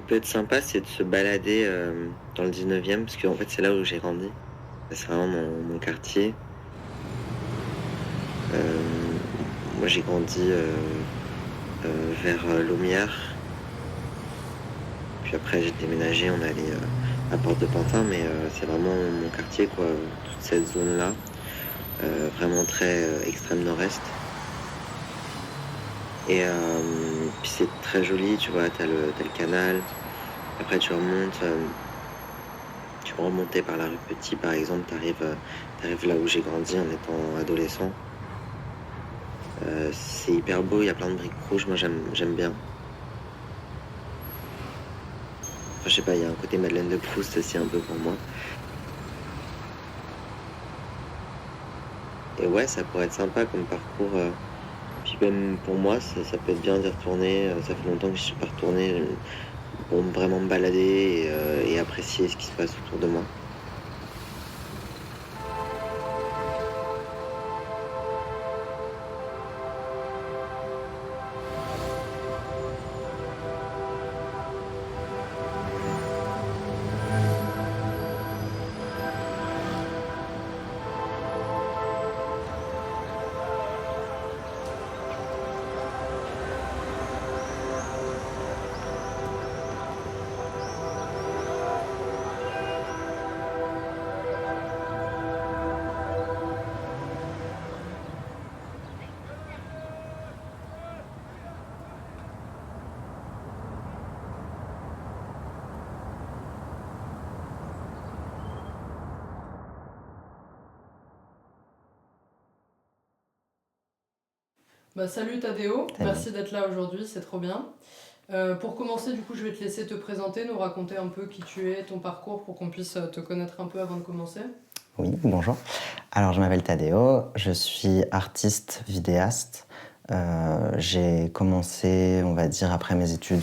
peut être sympa, c'est de se balader dans le 19e, parce qu'en fait, c'est là où j'ai grandi. C'est vraiment mon quartier. Moi, j'ai grandi vers Laumière. Puis après, j'ai déménagé, on est allé à Porte de Pantin, mais c'est vraiment mon quartier, quoi, toute cette zone-là. Vraiment très extrême nord-est. Et puis c'est très joli, tu vois, t'as le canal. Après, tu peux remonter par la rue Petit, par exemple, t'arrives là où j'ai grandi en étant adolescent. C'est hyper beau, il y a plein de briques rouges, moi j'aime bien. Enfin, je sais pas, il y a un côté Madeleine de Proust aussi un peu pour moi. Et ouais, ça pourrait être sympa comme parcours. Puis même pour moi, ça peut être bien d'y retourner. Ça fait longtemps que je suis pas retourné pour vraiment me balader et apprécier ce qui se passe autour de moi. Salut Tadéo, Salut. merci d'être là aujourd'hui, c'est trop bien. Pour commencer, du coup, je vais te laisser te présenter, nous raconter un peu qui tu es, ton parcours, pour qu'on puisse te connaître un peu avant de commencer. Oui, bonjour. Alors, je m'appelle Tadeo, je suis artiste, vidéaste. J'ai commencé, on va dire, après mes études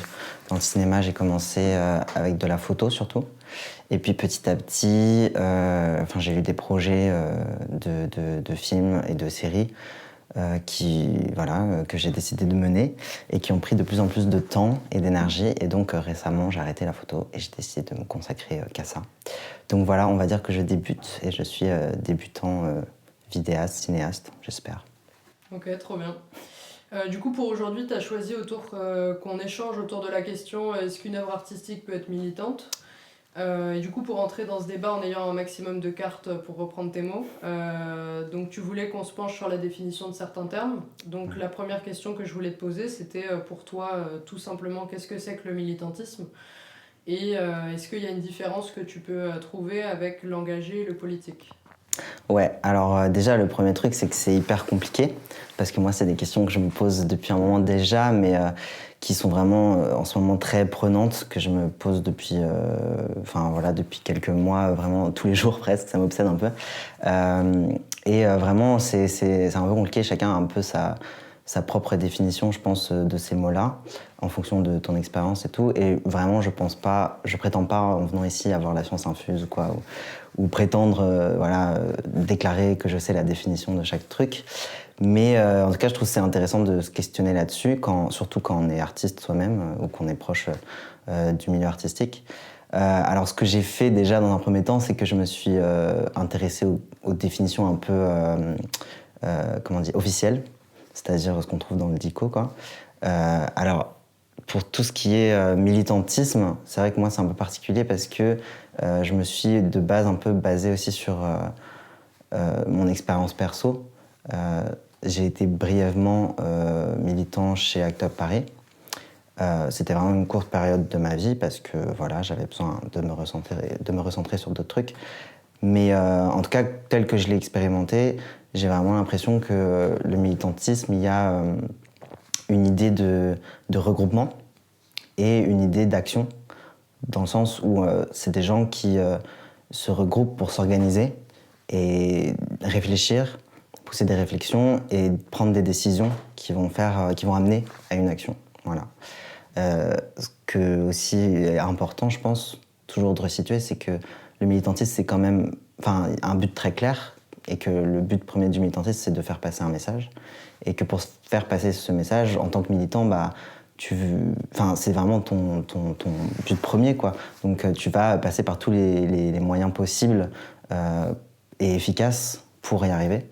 dans le cinéma, j'ai commencé avec de la photo surtout. Et puis petit à petit, j'ai eu des projets de films et de séries que j'ai décidé de mener et qui ont pris de plus en plus de temps et d'énergie. Et donc récemment, j'ai arrêté la photo et j'ai décidé de me consacrer qu'à ça. Donc voilà, on va dire que je débute et je suis débutant vidéaste, cinéaste, j'espère. Ok, trop bien. Du coup, pour aujourd'hui, tu as choisi qu'on échange autour de la question est-ce qu'une œuvre artistique peut être militante. Et du coup, pour entrer dans ce débat en ayant un maximum de cartes, pour reprendre tes mots, donc tu voulais qu'on se penche sur la définition de certains termes. Donc la première question que je voulais te poser, c'était pour toi, tout simplement, qu'est-ce que c'est que le militantisme? Et est-ce qu'il y a une différence que tu peux trouver avec l'engagé et le politique? Ouais, alors déjà le premier truc c'est que c'est hyper compliqué parce que moi c'est des questions que je me pose depuis un moment déjà mais qui sont vraiment en ce moment très prenantes que je me pose depuis quelques mois, vraiment tous les jours presque, ça m'obsède un peu. Vraiment c'est un peu compliqué, chacun a un peu sa propre définition je pense de ces mots-là en fonction de ton expérience et tout et vraiment je prétends pas en venant ici avoir la science infuse ou quoi ou prétendre déclarer que je sais la définition de chaque truc. Mais en tout cas, je trouve que c'est intéressant de se questionner là-dessus, surtout quand on est artiste soi-même ou qu'on est proche du milieu artistique. Alors, ce que j'ai fait déjà dans un premier temps, c'est que je me suis intéressé aux définitions un peu officielles, c'est-à-dire ce qu'on trouve dans le DICO, quoi. Alors, pour tout ce qui est militantisme, c'est vrai que moi c'est un peu particulier parce que je me suis de base un peu basé aussi sur mon expérience perso. J'ai été brièvement militant chez Act Up Paris. C'était vraiment une courte période de ma vie parce que voilà, j'avais besoin de me recentrer sur d'autres trucs. Mais en tout cas, tel que je l'ai expérimenté, j'ai vraiment l'impression que le militantisme, il y a une idée de regroupement et une idée d'action, dans le sens où c'est des gens qui se regroupent pour s'organiser et réfléchir, pousser des réflexions et prendre des décisions qui vont amener à une action. Voilà. Ce que aussi est important, je pense, toujours de resituer, c'est que le militantisme, c'est quand même un but très clair et que le but premier du militantisme, c'est de faire passer un message. Et que pour faire passer ce message, en tant que militant, c'est vraiment ton but premier, quoi. Donc tu vas passer par tous les moyens possibles et efficaces pour y arriver.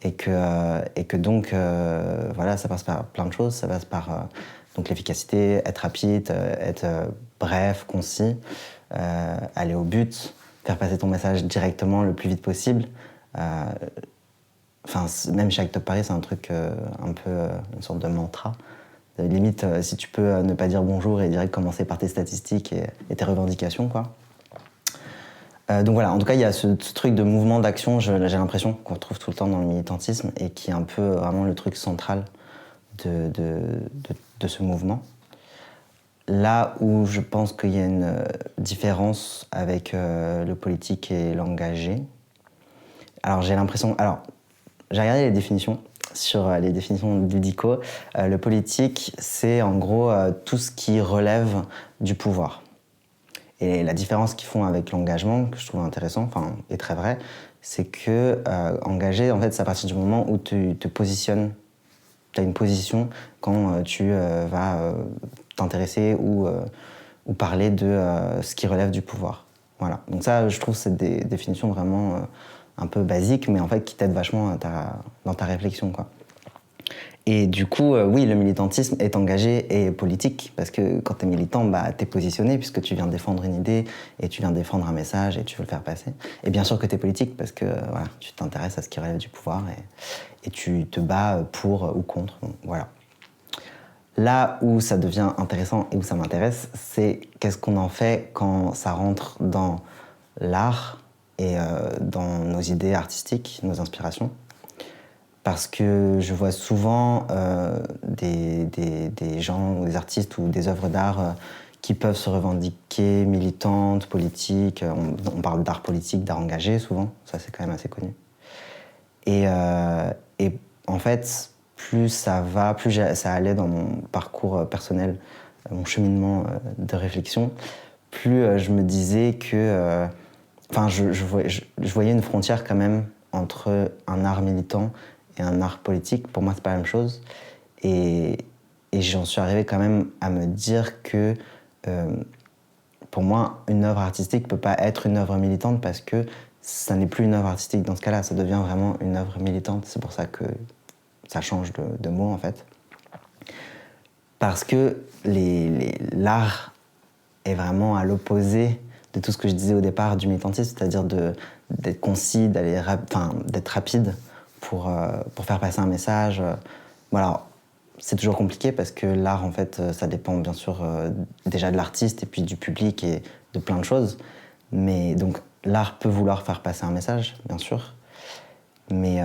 Et que donc, voilà, ça passe par plein de choses. Ça passe par donc l'efficacité, être rapide, être bref, concis, aller au but, faire passer ton message directement le plus vite possible. Même chez Act Up Paris, c'est un truc un peu une sorte de mantra. Limite, si tu peux ne pas dire bonjour et direct commencer par tes statistiques et tes revendications, quoi. Donc voilà, en tout cas, il y a ce truc de mouvement d'action, j'ai l'impression qu'on retrouve tout le temps dans le militantisme et qui est un peu vraiment le truc central de ce mouvement. Là où je pense qu'il y a une différence avec le politique et l'engagé, alors j'ai l'impression... Alors, j'ai regardé les définitions sur les définitions du DICO. Le politique, c'est en gros tout ce qui relève du pouvoir. Et la différence qu'ils font avec l'engagement, que je trouve intéressant, enfin, est très vrai, c'est que engagé, en fait, c'est à partir du moment où tu te positionnes, tu as une position quand tu vas t'intéresser ou parler de ce qui relève du pouvoir. Voilà. Donc ça, je trouve que c'est des définitions vraiment un peu basiques, mais en fait qui t'aident vachement dans ta réflexion, quoi. Et du coup, oui, le militantisme est engagé et politique, parce que quand t'es militant, bah, t'es positionné, puisque tu viens défendre une idée, et tu viens défendre un message, et tu veux le faire passer. Et bien sûr que t'es politique, parce que voilà, tu t'intéresses à ce qui relève du pouvoir, et tu te bats pour ou contre. Donc, voilà. Là où ça devient intéressant et où ça m'intéresse, c'est qu'est-ce qu'on en fait quand ça rentre dans l'art et dans nos idées artistiques, nos inspirations. Parce que je vois souvent des gens ou des artistes ou des œuvres d'art qui peuvent se revendiquer militantes, politiques. On parle d'art politique, d'art engagé souvent, ça c'est quand même assez connu. Et en fait, plus ça va, plus ça allait dans mon parcours personnel, mon cheminement de réflexion, plus je me disais que... je voyais une frontière quand même entre un art militant et un art politique. Pour moi, c'est pas la même chose. Et j'en suis arrivé quand même à me dire que pour moi, une œuvre artistique peut pas être une œuvre militante parce que ça n'est plus une œuvre artistique dans ce cas-là. Ça devient vraiment une œuvre militante. C'est pour ça que ça change de mot, en fait. Parce que l'art est vraiment à l'opposé de tout ce que je disais au départ du militantisme, c'est-à-dire d'être concis, d'être rapide pour faire passer un message. Voilà, c'est toujours compliqué parce que l'art, en fait, ça dépend bien sûr déjà de l'artiste et puis du public et de plein de choses. Mais donc, l'art peut vouloir faire passer un message, bien sûr. Mais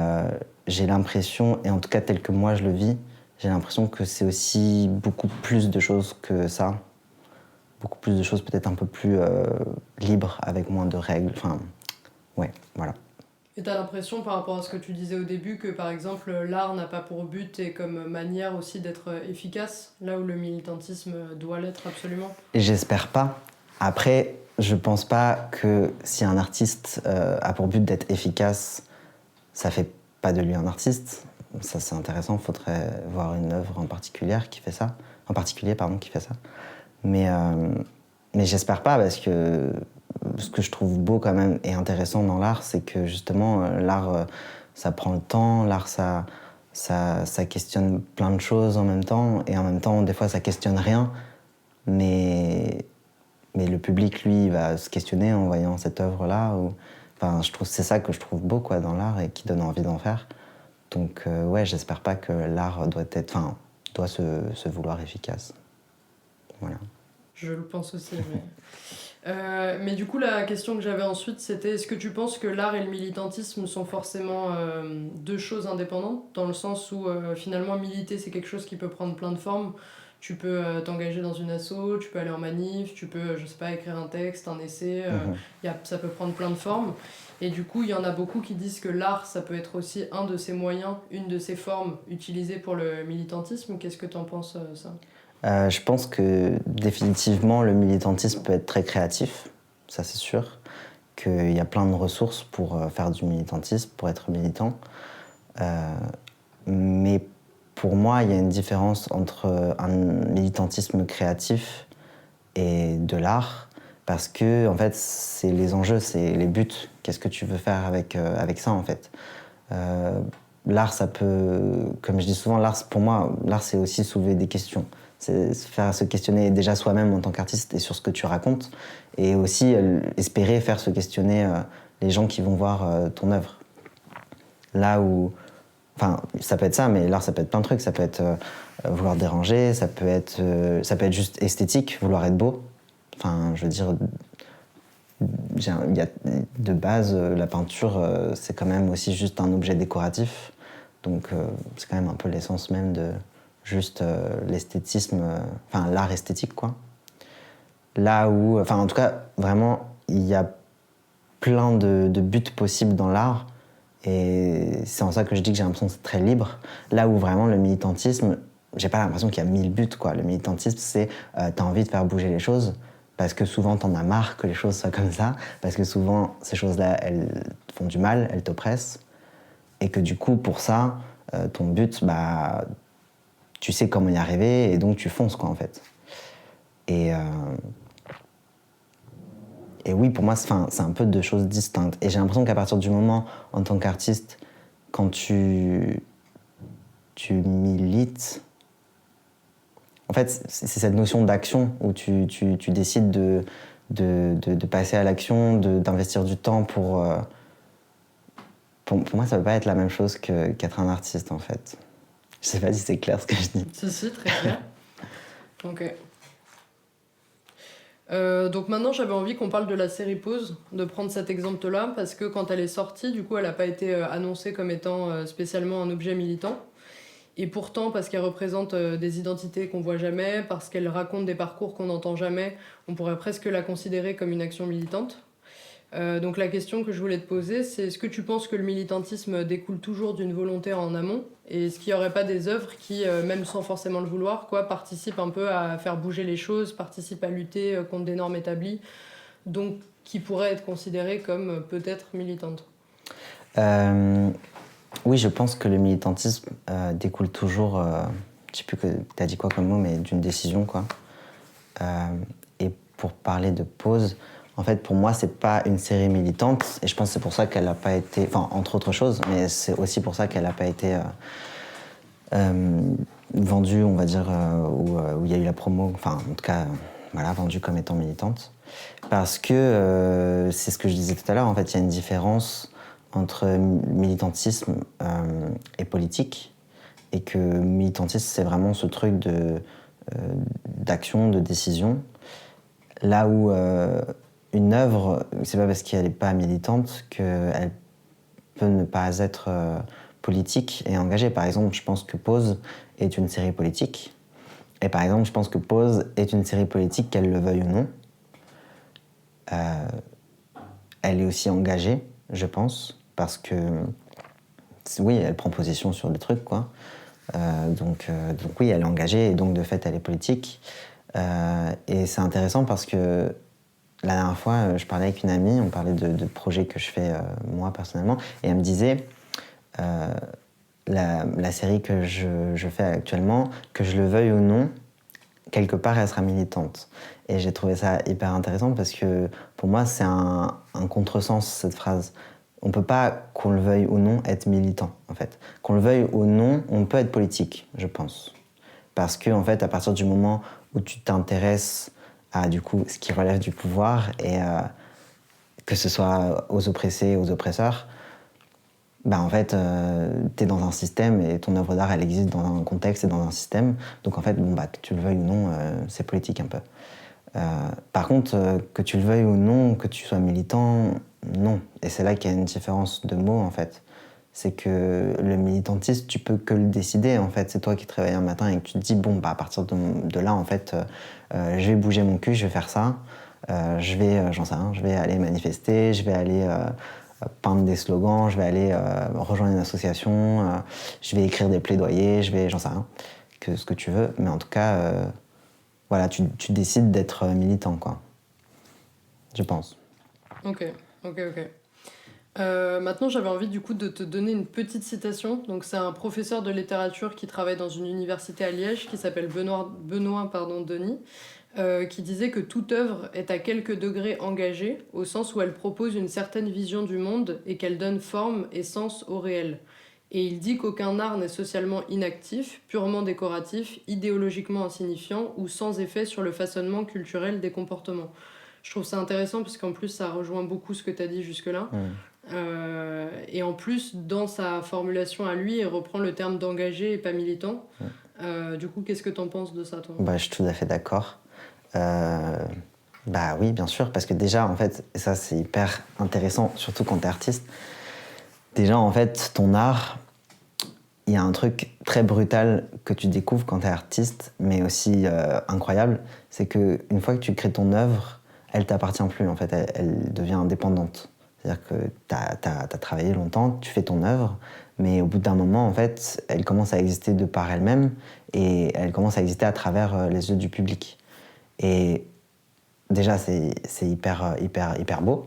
j'ai l'impression, et en tout cas tel que moi je le vis, j'ai l'impression que c'est aussi beaucoup plus de choses que ça. Beaucoup plus de choses peut-être un peu plus libres, avec moins de règles. Enfin, ouais, voilà. Et t'as l'impression, par rapport à ce que tu disais au début, que par exemple l'art n'a pas pour but et comme manière aussi d'être efficace, là où le militantisme doit l'être absolument? Et j'espère pas. Après, je pense pas que si un artiste a pour but d'être efficace, ça fait pas de lui un artiste. Ça c'est intéressant, faudrait voir une œuvre en particulier qui fait ça. Mais j'espère pas parce que ce que je trouve beau quand même et intéressant dans l'art, c'est que justement l'art, ça prend le temps, l'art ça questionne plein de choses en même temps, et en même temps des fois ça questionne rien, mais le public lui il va se questionner en voyant cette œuvre-là. Enfin, c'est ça que je trouve beau quoi, dans l'art et qui donne envie d'en faire. Donc ouais, j'espère pas que l'art doit se vouloir efficace. Voilà. Je le pense aussi. Mais du coup, la question que j'avais ensuite, c'était est-ce que tu penses que l'art et le militantisme sont forcément deux choses indépendantes, dans le sens où finalement militer c'est quelque chose qui peut prendre plein de formes. Tu peux t'engager dans une asso, tu peux aller en manif, tu peux, je sais pas, écrire un texte, un essai, ça peut prendre plein de formes. Et du coup, il y en a beaucoup qui disent que l'art, ça peut être aussi un de ces moyens, une de ces formes utilisées pour le militantisme. Qu'est-ce que t'en penses, ça ? Je pense que définitivement le militantisme peut être très créatif, ça c'est sûr, qu'il y a plein de ressources pour faire du militantisme, pour être militant. Mais pour moi, il y a une différence entre un militantisme créatif et de l'art, parce que en fait, c'est les enjeux, c'est les buts. Qu'est-ce que tu veux faire avec ça, en fait. L'art, ça peut, comme je dis souvent, pour moi, l'art, c'est aussi soulever des questions. C'est faire se questionner déjà soi-même en tant qu'artiste et sur ce que tu racontes, et aussi espérer faire se questionner les gens qui vont voir ton œuvre. Là où, enfin, ça peut être ça, mais l'art, ça peut être plein de trucs. Ça peut être vouloir déranger, ça peut être juste esthétique, vouloir être beau. Enfin, je veux dire, de base, la peinture, c'est quand même aussi juste un objet décoratif. Donc, c'est quand même un peu l'essence même de juste l'esthétisme, enfin, l'art esthétique, quoi. Là où, enfin, en tout cas, vraiment, il y a plein de buts possibles dans l'art. Et c'est en ça que je dis que j'ai l'impression que c'est très libre. Là où vraiment le militantisme, j'ai pas l'impression qu'il y a 1000 buts, quoi. Le militantisme, c'est t'as envie de faire bouger les choses, parce que souvent t'en as marre que les choses soient comme ça, parce que souvent ces choses-là, elles font du mal, elles t'oppressent, et que du coup, pour ça, ton but, bah, tu sais comment y arriver, et donc tu fonces, quoi, en fait. Et, euh, et oui, pour moi, c'est un peu deux choses distinctes. Et j'ai l'impression qu'à partir du moment, en tant qu'artiste, quand tu milites, en fait, c'est cette notion d'action où tu décides de passer à l'action, d'investir du temps pour moi, ça ne peut pas être la même chose qu'être un artiste, en fait. Je sais pas si c'est clair ce que je dis. Si, très clair. Ok. Donc maintenant, j'avais envie qu'on parle de la série Pause, de prendre cet exemple-là, parce que quand elle est sortie, du coup, elle n'a pas été annoncée comme étant spécialement un objet militant. Et pourtant, parce qu'elle représente des identités qu'on voit jamais, parce qu'elle raconte des parcours qu'on n'entend jamais, on pourrait presque la considérer comme une action militante. Donc la question que je voulais te poser, c'est est-ce que tu penses que le militantisme découle toujours d'une volonté en amont? Et est-ce qu'il n'y aurait pas des œuvres qui, même sans forcément le vouloir, quoi, participent un peu à faire bouger les choses, participent à lutter contre des normes établies, donc qui pourraient être considérées comme peut-être militantes? Oui, je pense que le militantisme découle toujours, je sais plus que t'as dit quoi comme mot, mais d'une décision, quoi. Et pour parler de Pause, en fait, pour moi, c'est pas une série militante, et je pense que c'est pour ça qu'elle n'a pas été, enfin, entre autres choses, mais c'est aussi pour ça qu'elle n'a pas été vendue, on va dire, où il y a eu la promo, enfin, en tout cas, voilà, vendue comme étant militante. Parce que, c'est ce que je disais tout à l'heure, en fait, il y a une différence entre militantisme et politique, et que militantisme, c'est vraiment ce truc d'action, de décision. Là où une œuvre, c'est pas parce qu'elle n'est pas militante qu'elle peut ne pas être politique et engagée. Par exemple, je pense que Pause est une série politique. Et par exemple, je pense que Pause est une série politique, qu'elle le veuille ou non. Elle est aussi engagée, je pense, parce que oui, elle prend position sur des trucs, quoi. Donc oui, elle est engagée et donc de fait, elle est politique. Et c'est intéressant parce que la dernière fois, je parlais avec une amie, on parlait de projets que je fais moi personnellement, et elle me disait la série que je fais actuellement, que je le veuille ou non, quelque part elle sera militante. Et j'ai trouvé ça hyper intéressant parce que pour moi c'est un contresens cette phrase. On peut pas, qu'on le veuille ou non, être militant en fait. Qu'on le veuille ou non, on peut être politique, je pense. Parce que en fait, à partir du moment où tu t'intéresses à du coup ce qui relève du pouvoir et que ce soit aux oppressés, aux oppresseurs, bah en fait, t'es dans un système et ton œuvre d'art, elle existe dans un contexte et dans un système. Donc en fait, bon, bah, que tu le veuilles ou non, c'est politique un peu. Par contre, que tu le veuilles ou non, que tu sois militant, non. Et c'est là qu'il y a une différence de mots, en fait. C'est que le militantisme, tu peux que le décider, en fait. C'est toi qui te réveilles un matin et que tu te dis, bon, bah, à partir de là, en fait, je vais bouger mon cul, je vais faire ça. Je vais, j'en sais rien, je vais aller manifester, je vais aller peindre des slogans, je vais aller rejoindre une association, je vais écrire des plaidoyers, je vais, j'en sais rien, que ce que tu veux. Mais en tout cas, voilà, tu décides d'être militant, quoi. Je pense. Ok. Maintenant, j'avais envie du coup de te donner une petite citation. Donc, c'est un professeur de littérature qui travaille dans une université à Liège qui s'appelle Benoît Denis, qui disait que toute œuvre est à quelques degrés engagée, au sens où elle propose une certaine vision du monde et qu'elle donne forme et sens au réel. Et il dit qu'aucun art n'est socialement inactif, purement décoratif, idéologiquement insignifiant ou sans effet sur le façonnement culturel des comportements. Je trouve ça intéressant parce qu'en plus ça rejoint beaucoup ce que tu as dit jusque-là. Et en plus, dans sa formulation à lui, il reprend le terme d'engagé et pas militant. Du coup, qu'est-ce que tu en penses de ça, toi? Bah, je suis tout à fait d'accord. Bah oui, bien sûr, parce que déjà, en fait, et ça c'est hyper intéressant, surtout quand t'es artiste. Déjà, en fait, ton art, il y a un truc très brutal que tu découvres quand t'es artiste, mais aussi incroyable, c'est que une fois que tu crées ton œuvre, elle t'appartient plus, en fait, elle devient indépendante. C'est-à-dire que t'as travaillé longtemps, tu fais ton œuvre, mais au bout d'un moment, en fait, elle commence à exister de par elle-même et elle commence à exister à travers les yeux du public. Et déjà, c'est hyper beau,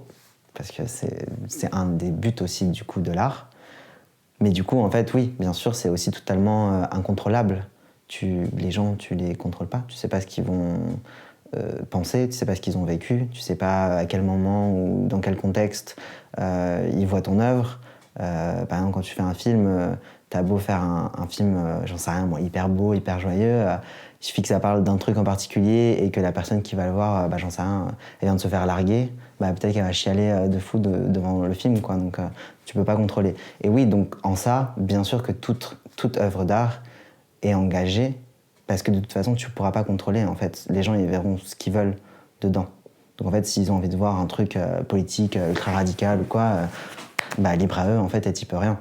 parce que c'est un des buts aussi du coup de l'art. Mais du coup, en fait, oui, bien sûr, c'est aussi totalement incontrôlable. Les gens, tu les contrôles pas. Tu sais pas ce qu'ils vont penser, tu sais pas ce qu'ils ont vécu, tu sais pas à quel moment ou dans quel contexte ils voient ton œuvre. Par exemple, quand tu fais un film, t'as beau faire un film, j'en sais rien, moi, hyper beau, hyper joyeux, il suffit que ça parle d'un truc en particulier et que la personne qui va le voir, j'en sais rien, elle vient de se faire larguer, peut-être qu'elle va chialer de fou devant le film, quoi. Donc tu peux pas contrôler. Et oui, donc en ça, bien sûr que toute œuvre d'art est engagée, parce que de toute façon, tu pourras pas contrôler, en fait. Les gens, ils verront ce qu'ils veulent dedans. Donc en fait, s'ils ont envie de voir un truc politique, ultra radical ou quoi, libre à eux, en fait, et t'y peux rien.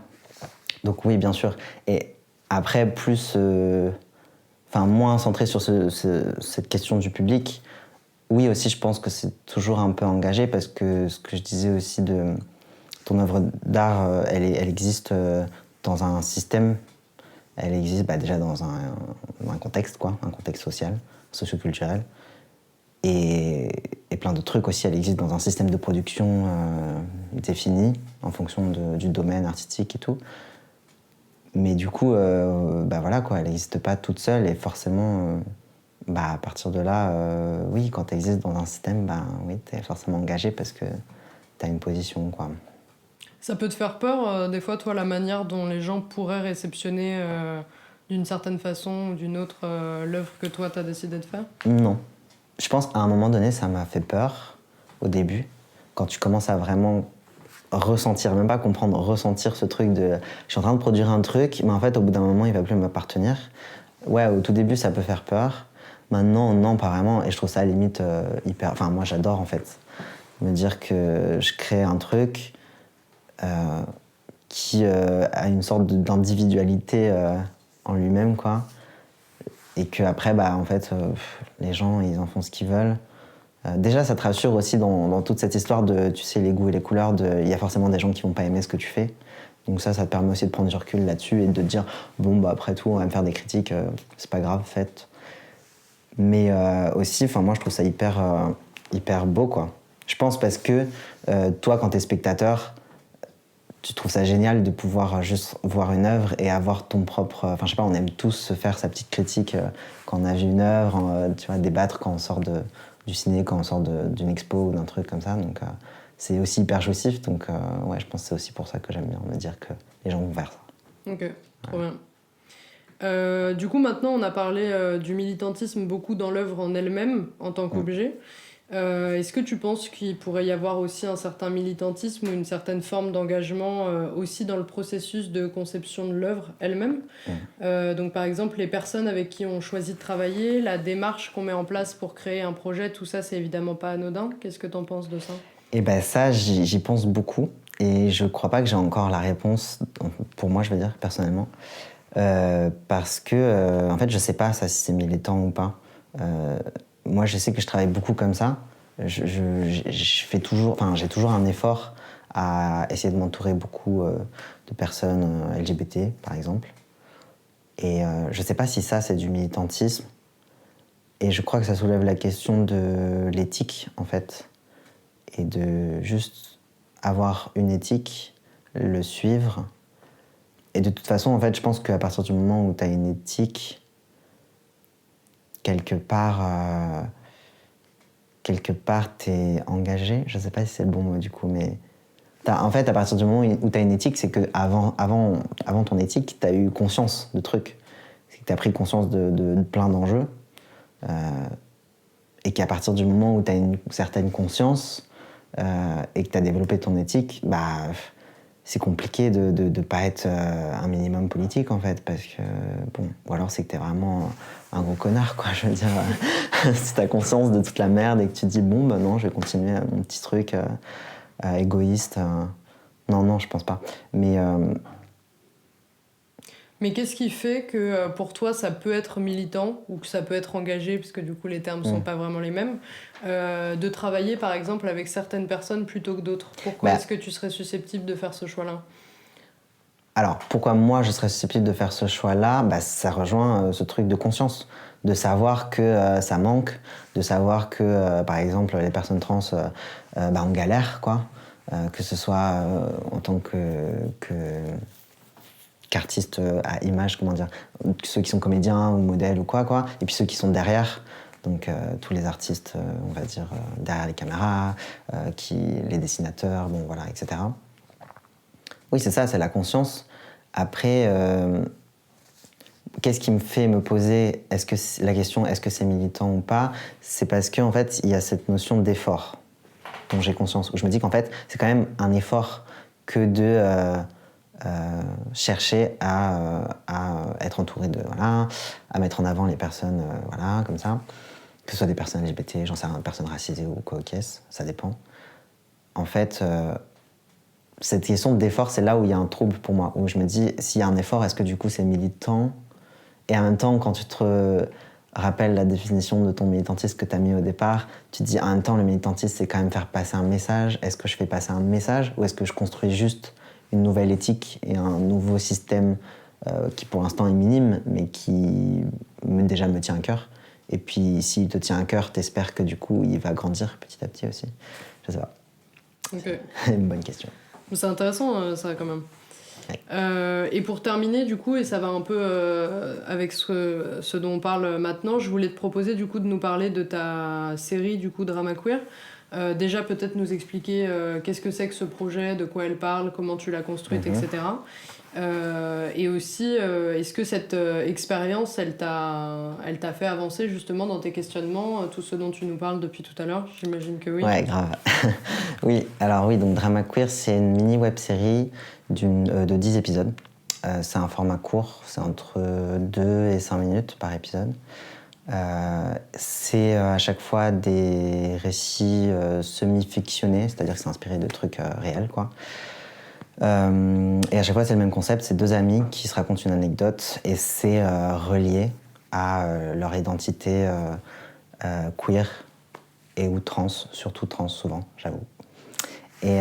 Donc oui, bien sûr. Et après, moins centré sur cette question du public, oui aussi, je pense que c'est toujours un peu engagé, parce que ce que je disais aussi de ton œuvre d'art, elle existe dans un système, elle existe déjà dans un contexte, quoi, un contexte social, socioculturel. Et plein de trucs aussi, elle existe dans un système de production défini en fonction du domaine artistique et tout. Mais du coup, voilà quoi, elle n'existe pas toute seule et forcément, à partir de là, oui, quand tu existes dans un système, oui, tu es forcément engagé parce que tu as une position, quoi. Ça peut te faire peur, des fois, toi, la manière dont les gens pourraient réceptionner d'une certaine façon ou d'une autre l'œuvre que toi, t'as décidé de faire? Non. Je pense qu'à un moment donné, ça m'a fait peur au début, quand tu commences à vraiment ressentir, même pas comprendre, ressentir ce truc de je suis en train de produire un truc, mais en fait, au bout d'un moment, il va plus m'appartenir. Ouais, au tout début, ça peut faire peur. Maintenant, non, pas vraiment. Et je trouve ça à la limite hyper. Enfin, moi, j'adore en fait. Me dire que je crée un truc qui a une sorte d'individualité en lui-même, quoi. Et qu'après, en fait, les gens, ils en font ce qu'ils veulent. Déjà, ça te rassure aussi dans toute cette histoire de, tu sais, les goûts et les couleurs, il y a forcément des gens qui vont pas aimer ce que tu fais. Donc ça te permet aussi de prendre du recul là-dessus et de te dire, bon, après tout, on va me faire des critiques, c'est pas grave, faites. Mais aussi, moi, je trouve ça hyper beau, quoi. Je pense parce que toi, quand t'es spectateur, tu trouves ça génial de pouvoir juste voir une œuvre et avoir ton propre... Enfin, je sais pas, on aime tous se faire sa petite critique quand on a vu une œuvre, tu vois, débattre quand on sort du ciné, quand on sort d'une expo ou d'un truc comme ça. Donc, c'est aussi hyper jouissif. Donc, ouais, je pense que c'est aussi pour ça que j'aime bien me dire que les gens vont vers ça. Ok, trop bien. Du coup, maintenant, on a parlé du militantisme beaucoup dans l'œuvre en elle-même, en tant qu'objet. Est-ce que tu penses qu'il pourrait y avoir aussi un certain militantisme ou une certaine forme d'engagement aussi dans le processus de conception de l'œuvre elle-même? Donc par exemple, les personnes avec qui on choisit de travailler, la démarche qu'on met en place pour créer un projet, tout ça, c'est évidemment pas anodin. Qu'est-ce que tu en penses de ça? Et ça, j'y pense beaucoup. Et je crois pas que j'ai encore la réponse, pour moi, je veux dire, personnellement. Parce que, en fait, je sais pas ça, si c'est militant ou pas. Moi, je sais que je travaille beaucoup comme ça. J'ai toujours un effort à essayer de m'entourer beaucoup de personnes LGBT, par exemple. Et je sais pas si ça, c'est du militantisme. Et je crois que ça soulève la question de l'éthique, en fait. Et de juste avoir une éthique, le suivre. Et de toute façon, en fait, je pense qu'à partir du moment où tu as une éthique, quelque part, t'es engagé. Je sais pas si c'est le bon mot du coup, mais en fait, à partir du moment où tu as une éthique, c'est que avant ton éthique, tu as eu conscience de trucs. C'est que tu as pris conscience de plein d'enjeux. Et qu'à partir du moment où tu as une certaine conscience et que tu as développé ton éthique, bah, c'est compliqué de ne pas être un minimum politique en fait, parce que bon, ou alors c'est que t'es vraiment un gros connard quoi, je veux dire. Si t'as conscience de toute la merde et que tu te dis bon bah non, je vais continuer mon petit truc égoïste, non, je pense pas. Mais qu'est-ce qui fait que pour toi ça peut être militant ou que ça peut être engagé, parce que du coup les termes sont pas vraiment les mêmes, de travailler par exemple avec certaines personnes plutôt que d'autres? Pourquoi est-ce que tu serais susceptible de faire ce choix-là? Alors, pourquoi moi je serais susceptible de faire ce choix-là? Bah, ça rejoint ce truc de conscience, de savoir que ça manque, de savoir que, par exemple, les personnes trans, bah, on galère, quoi. Que ce soit en tant qu'artistes à image, comment dire, ceux qui sont comédiens ou modèles ou quoi, et puis ceux qui sont derrière, donc tous les artistes, on va dire, derrière les caméras, les dessinateurs, bon voilà, etc. Oui, c'est ça, c'est la conscience. Après, qu'est-ce qui me fait me poser la question est-ce que c'est militant ou pas? C'est parce qu'en fait, il y a cette notion d'effort dont j'ai conscience. Où je me dis qu'en fait, c'est quand même un effort que de chercher à être entouré de... Voilà, à mettre en avant les personnes, voilà, comme ça. Que ce soit des personnes LGBT, j'en sais rien, personnes racisées ou quoi, ça dépend. En fait... cette question d'effort, c'est là où il y a un trouble pour moi, où je me dis, s'il y a un effort, est-ce que du coup c'est militant? Et en même temps, quand tu te rappelles la définition de ton militantisme que tu as mis au départ, tu te dis, en même temps, le militantisme, c'est quand même faire passer un message. Est-ce que je fais passer un message ou est-ce que je construis juste une nouvelle éthique et un nouveau système qui pour l'instant est minime, mais qui déjà me tient à cœur? Et puis, s'il te tient à cœur, t'espères que du coup, il va grandir petit à petit aussi. Je sais pas. Okay. C'est une bonne question. C'est intéressant ça quand même. Ouais. Et pour terminer du coup, et ça va un peu avec ce dont on parle maintenant, je voulais te proposer du coup de nous parler de ta série du coup Drama Queer. Déjà peut-être nous expliquer qu'est-ce que c'est que ce projet, de quoi elle parle, comment tu l'as construite, etc. Et aussi, est-ce que cette expérience, elle t'a fait avancer justement dans tes questionnements, tout ce dont tu nous parles depuis tout à l'heure? J'imagine que oui. Ouais, grave. Oui, alors oui, donc Drama Queer, c'est une mini web-série de 10 épisodes. C'est un format court, c'est entre 2 et 5 minutes par épisode. C'est à chaque fois des récits semi-fictionnés, c'est-à-dire que c'est inspiré de trucs réels, quoi. Et à chaque fois, c'est le même concept, c'est deux amis qui se racontent une anecdote et c'est relié à leur identité queer et ou trans, surtout trans souvent, j'avoue. Et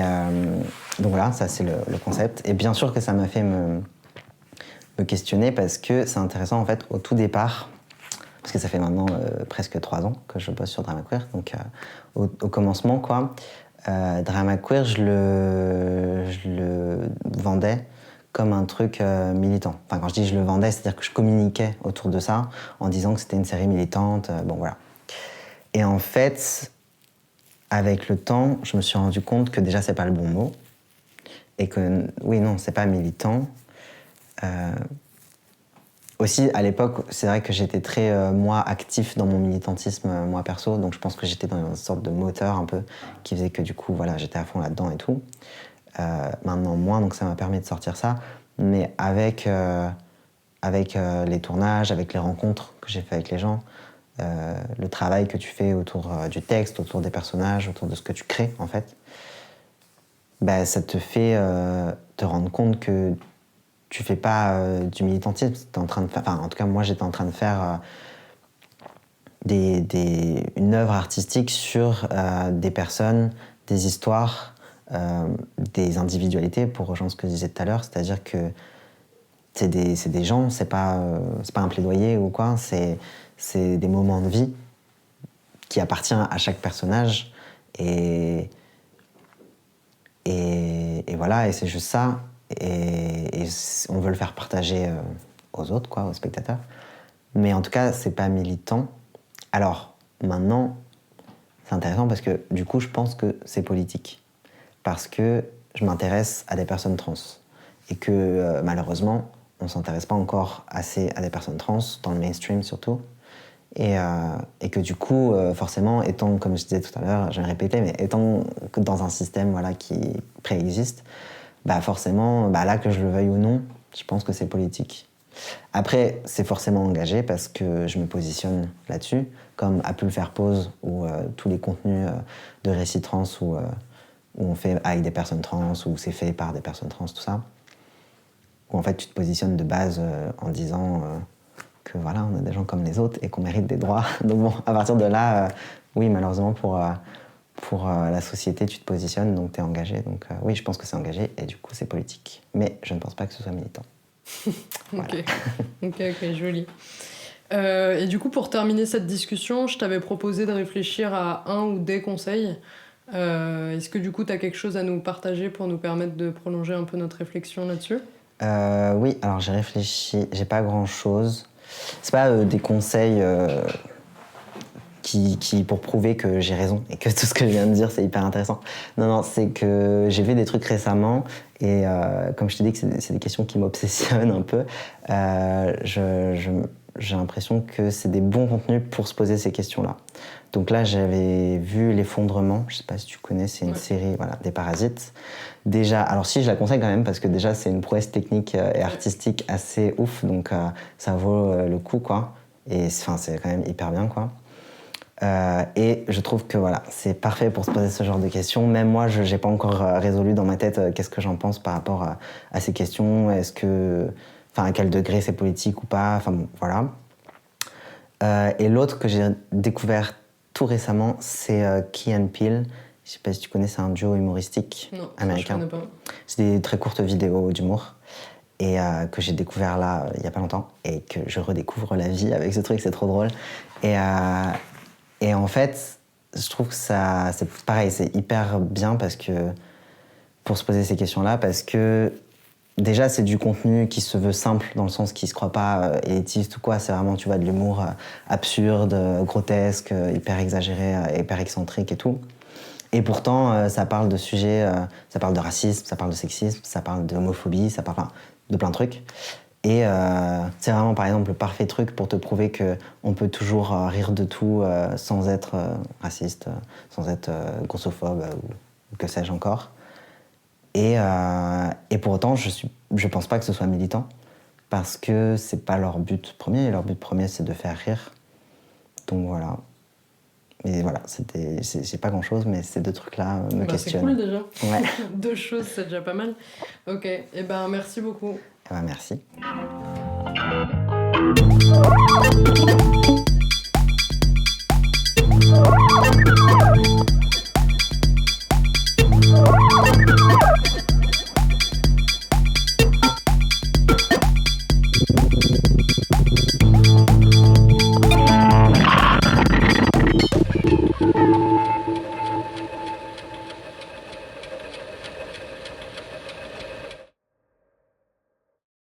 donc voilà, ça c'est le concept. Et bien sûr que ça m'a fait me questionner parce que c'est intéressant en fait au tout départ, parce que ça fait maintenant presque 3 ans que je bosse sur Drama Queer, donc au commencement quoi, Drama Queer je le vendais comme un truc militant. Enfin quand je dis je le vendais, c'est-à-dire que je communiquais autour de ça en disant que c'était une série militante, bon voilà. Et en fait, avec le temps, je me suis rendu compte que déjà, c'est pas le bon mot. Et que, oui, non, c'est pas militant. Aussi, à l'époque, c'est vrai que j'étais très, moi, actif dans mon militantisme, moi, perso. Donc, je pense que j'étais dans une sorte de moteur un peu qui faisait que, du coup, voilà, j'étais à fond là-dedans et tout. Maintenant, moins, donc ça m'a permis de sortir ça. Mais avec les tournages, avec les rencontres que j'ai fait avec les gens, le travail que tu fais autour du texte, autour des personnages, autour de ce que tu crées en fait, bah, ça te fait te rendre compte que tu fais pas du militantisme, t'es en train de faire, enfin en tout cas moi j'étais en train de faire une œuvre artistique sur des personnes, des histoires, des individualités, pour rejoindre ce que je disais tout à l'heure, c'est-à-dire que c'est des gens, c'est pas un plaidoyer ou quoi, c'est des moments de vie qui appartiennent à chaque personnage et Et voilà, et c'est juste ça. Et on veut le faire partager aux autres, quoi, aux spectateurs. Mais en tout cas, c'est pas militant. Alors, maintenant, c'est intéressant parce que du coup, je pense que c'est politique. Parce que je m'intéresse à des personnes trans. Et que malheureusement, on s'intéresse pas encore assez à des personnes trans, dans le mainstream surtout. Et que du coup, forcément, étant, comme je disais tout à l'heure, je vais le répéter, mais étant que dans un système voilà, qui préexiste, bah forcément, bah là, que je le veuille ou non, je pense que c'est politique. Après, c'est forcément engagé parce que je me positionne là-dessus, comme a pu le faire Pause ou tous les contenus de récits trans où on fait avec des personnes trans, ou c'est fait par des personnes trans, tout ça. Où en fait, tu te positionnes de base en disant que voilà, on est des gens comme les autres et qu'on mérite des droits. Donc bon, à partir de là, oui, malheureusement pour la société, tu te positionnes, donc tu es engagé. Donc oui, je pense que c'est engagé et du coup, c'est politique. Mais je ne pense pas que ce soit militant. Voilà. Ok, joli. Et du coup, pour terminer cette discussion, je t'avais proposé de réfléchir à un ou des conseils. Est-ce que du coup, tu as quelque chose à nous partager pour nous permettre de prolonger un peu notre réflexion là-dessus ? Oui, alors j'ai réfléchi, j'ai pas grand-chose. C'est pas des conseils qui pour prouver que j'ai raison et que tout ce que je viens de dire c'est hyper intéressant. Non, c'est que j'ai vu des trucs récemment et comme je t'ai dit que c'est des questions qui m'obsessionnent un peu, j'ai l'impression que c'est des bons contenus pour se poser ces questions-là. Donc là, j'avais vu L'Effondrement, je sais pas si tu connais, c'est une série voilà, des parasites. Déjà, alors si, je la conseille quand même parce que déjà c'est une prouesse technique et artistique assez ouf, donc ça vaut le coup quoi. Et c'est quand même hyper bien quoi. Et je trouve que voilà, c'est parfait pour se poser ce genre de questions. Même moi, je n'ai pas encore résolu dans ma tête qu'est-ce que j'en pense par rapport à ces questions. Est-ce que, à quel degré c'est politique ou pas. Enfin bon, voilà. Et l'autre que j'ai découvert tout récemment, c'est Key & Peele. Je sais pas si tu connais, c'est un duo humoristique américain. Non, je connais pas. C'est des très courtes vidéos d'humour. Et que j'ai découvert là, il y a pas longtemps. Et que je redécouvre la vie avec ce truc, c'est trop drôle. Et en fait, je trouve que ça, c'est pareil, c'est hyper bien parce que, pour se poser ces questions-là, parce que déjà, c'est du contenu qui se veut simple, dans le sens qui se croit pas élitiste ou quoi. C'est vraiment, tu vois, de l'humour absurde, grotesque, hyper exagéré, hyper excentrique et tout. Et pourtant, ça parle de sujets, ça parle de racisme, ça parle de sexisme, ça parle d'homophobie, ça parle de plein de trucs. Et c'est vraiment, par exemple, le parfait truc pour te prouver qu'on peut toujours rire de tout sans être raciste, sans être grossophobe ou que sais-je encore. Et pour autant, je pense pas que ce soit militant, parce que c'est pas leur but premier. Leur but premier, c'est de faire rire. Donc voilà. Mais voilà, c'est pas grand-chose, mais ces deux trucs-là me questionnent. C'est cool déjà. Ouais. 2 choses, c'est déjà pas mal. Ok, et ben merci beaucoup. Eh ben, merci.